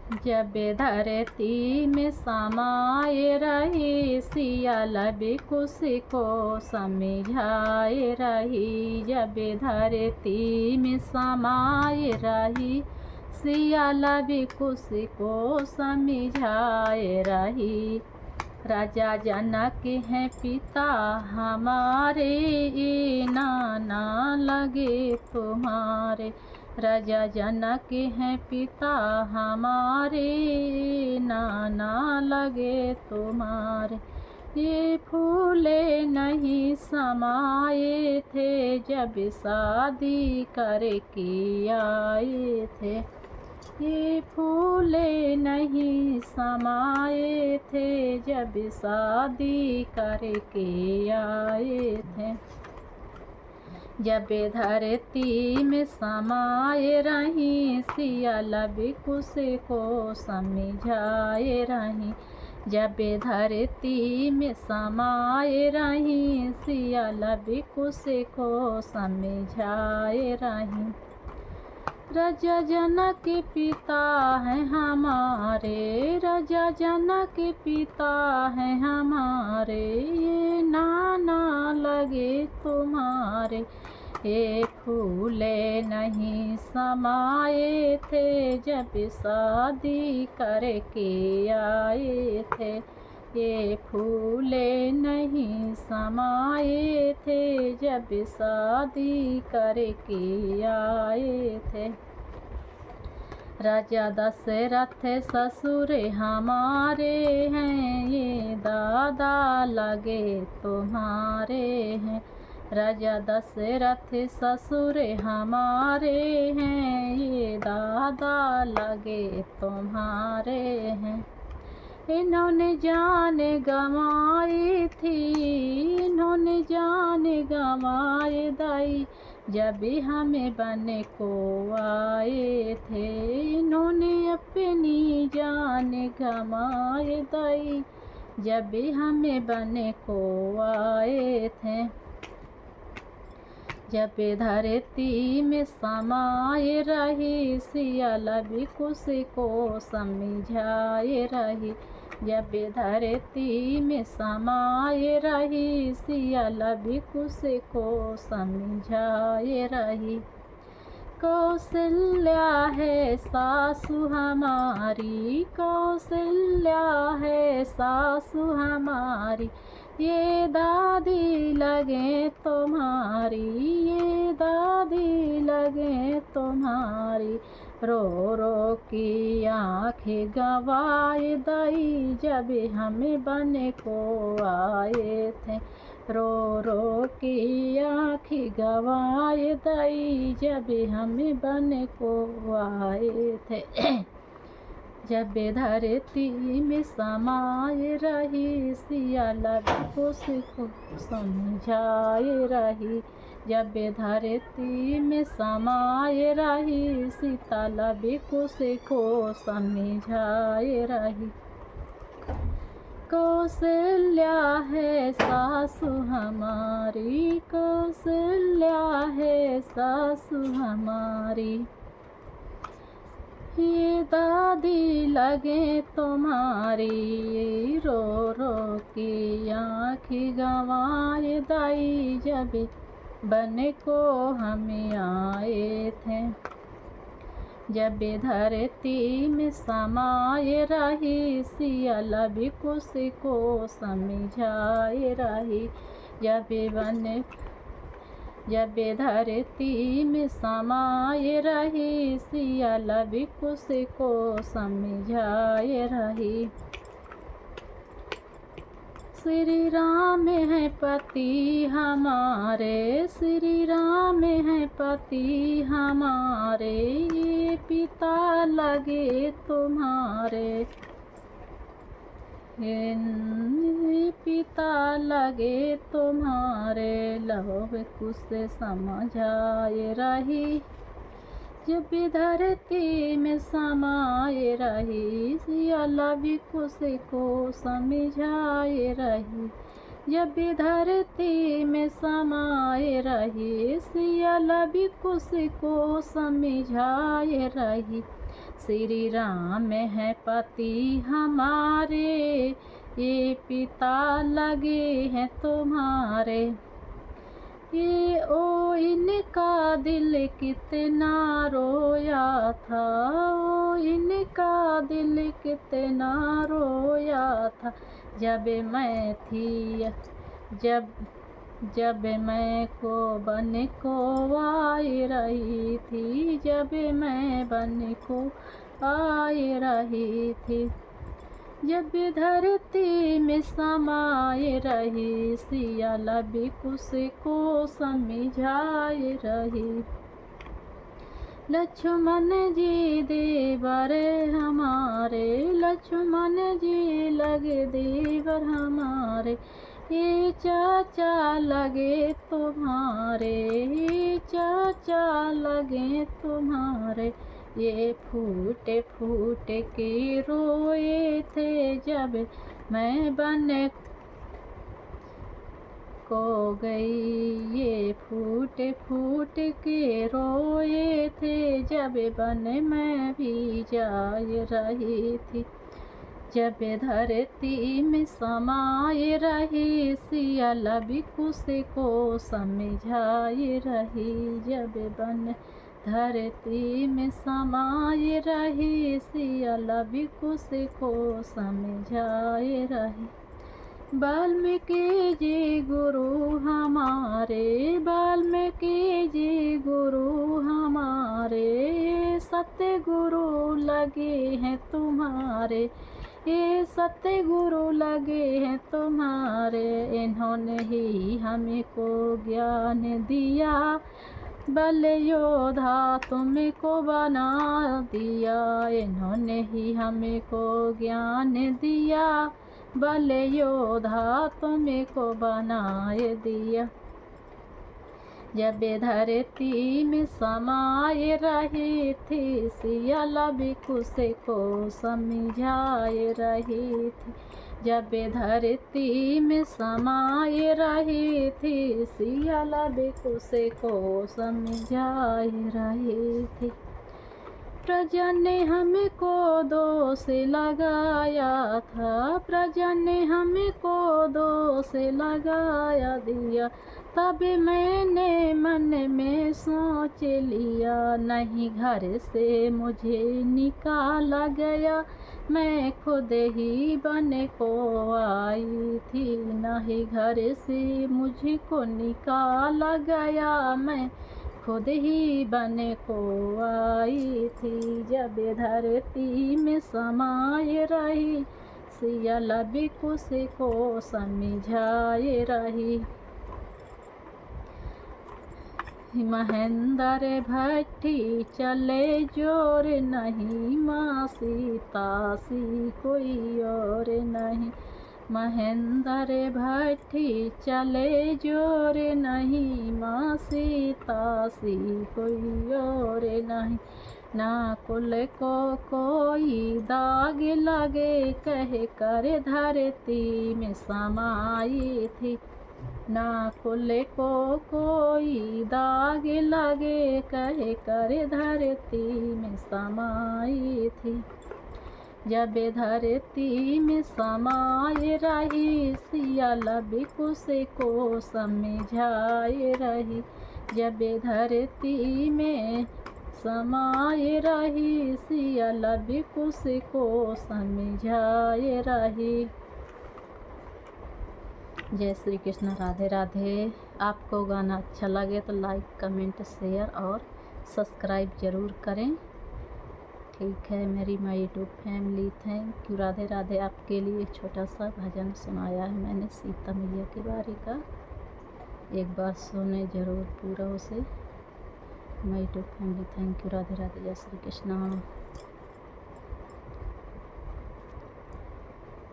जब धरती में समाये रही, सियाल भी खुशी को समझाए रही। जब धरती में समाये रही, सियाल भी खुशी को समझाए रही। राजा जनक हैं पिता हमारे, ये नाना लगे तुम्हारे। राजा जनक हैं पिता हमारे, नाना लगे तुम्हारे। ये फूले नहीं समाये थे, जब शादी करके आए थे। ये फूले नहीं समाये थे, जब शादी करके आए थे। जब धरती में समाये रही, सियाल भी खुशी को समझाए रही। जब धरती में समाये रही, सियाल भी खुशी को समझाए रही। राजा जनक पिता हैं हमारे, राजा जनक पिता हैं हमारे, ये नाना लगे तुम्हारे। ये फूले नहीं समाये थे, जब शादी करके आए थे। ये फूले नहीं समाये थे, जब शादी करके आए थे। राजा दशरथ ससुर हमारे हैं, ये दादा लगे तुम्हारे हैं। राजा दशरथ ससुर हमारे हैं, ये दादा लगे तुम्हारे हैं। इन्होंने जान गंवाई थी, इन्होंने जान गंवाए दाई, जब हमें बने को आए थे। इन्होंने अपनी जान गंवाए दाई, जब हमें बने को आए थे। जब धरती में समाये रही, सियाल भी खुशी को समझाए रही। जब धरती में समाये रही, सियाल भी खुशी को समझाए रही। कौशल्या है सासु हमारी, कौशल्या है सासु हमारी, ये दादी लगे तुम्हारी, ये दादी लगे तुम्हारी। रो रो की आँखें गवाए दाई, जब हमें बने को आए थे। रो रो की आँखें गवाए दाई, जब हमें बने को आए थे। जब धरती में समाये रही, सियाल भी खुशी को समझाए रही। जब धरती में समाये रही, सीताल भी खुशी को समझाए रही। कौशल्या है सासु हमारी, कौशल्या है सासु हमारी, ये दादी लगे तुम्हारी। रो रो की आँखें गंवाए दाई, जब बने को हमें आए थे। जब धरती में समाये रही, सियाल भी खुशी को समझाए रही। जब धरती में समाये रही, सियाल भी खुशी को समझाए रही। श्री राम है पति हमारे, श्री राम है पति हमारे, ये पिता लगे तुम्हारे। ये पिता लगे तुम्हारे, लहो कुछ समझाए रही। जब धरती में समाये रही, सियाल भी खुशी को समझाए रही। जब भी धरती में समाये रही, सियल भी कुश को समझाए रही। श्री राम है पति हमारे, ये पिता लगे हैं तुम्हारे। ये ओ इनका दिल कितना रोया था, ओ इनका दिल कितना रोया था। जब मैं थी जब मैं को बन को आई रही थी, जब मैं बन को आई रही थी। जब धरती में समाये रही, सियल भी कुश को समझाए रही। लक्ष्मण जी देवर हमारे, लक्ष्मण जी लगे देवर हमारे। ये चाचा लगे तुम्हारे, ये चाचा लगे तुम्हारे। ये फूटे फूटे के रोए थे, जब मैं बन को गई। ये फूटे फूट के रोए थे, जब बन में भी जाए रही थी। जब धरती में समाये रही, सियल भी कुश को समझाए रही। जब बन धरती में समाये रही, सियल भी कुश को समझाए रही। वाल्मीकि जी गुरु हमारे, वाल्मीकि जी गुरु हमारे। सत्य गुरु लगे हैं तुम्हारे, ये सत्य गुरु लगे हैं तुम्हारे। इन्होंने ही हमको ज्ञान दिया, बल योद्धा तुमको बना दिया। इन्होंने ही हमको ज्ञान दिया, बल योद्धा तुमको बनाए दिया। जब धरती में समाये रही थी, सियल भी कुश को समझाए रही थी। जब धरती में समाये रही थी, सियल भी कुश को समझाए रही थी। प्रजा ने हमको दोष लगाया था, प्रजा ने हमको दोष लगाया दिया। तब मैंने मन में सोच लिया, नहीं घर से मुझे निकाला गया। मैं खुद ही बन को आई थी, नहीं घर से मुझको निकाला गया। मैं खुद ही बन को आई थी। जब धरती में समाये रही, सियल भी कुश को समझाए रही। महेंद्र भट्टी चले जोर नहीं, माँ सीता सी कोई और नहीं। महेंद्र भट्टी चले जोर नहीं, माँ सीता सी कोई और नहीं। ना कुल को कोई दाग लगे, कह कर धरती में समाई थी। ना कुल को कोई दाग लगे, कह कर धरती में समाई थी। जब धरती में समाये रही, सियल भी कुश को समझाए रही। जब धरती में समाये रही, सियल भी कुश को समझाए रही। जय श्री कृष्ण, राधे राधे। आपको गाना अच्छा लगे तो लाइक कमेंट शेयर और सब्सक्राइब ज़रूर करें। ठीक है मेरी my YouTube family, thank you. Radhe Radhe. आपके लिए एक छोटा सा भजन सुनाया है मैंने सीता मैया के बारे का, एक बार सुने ज़रूर पूरा उसे। My YouTube family, thank you. Radhe Radhe. जय श्री कृष्ण।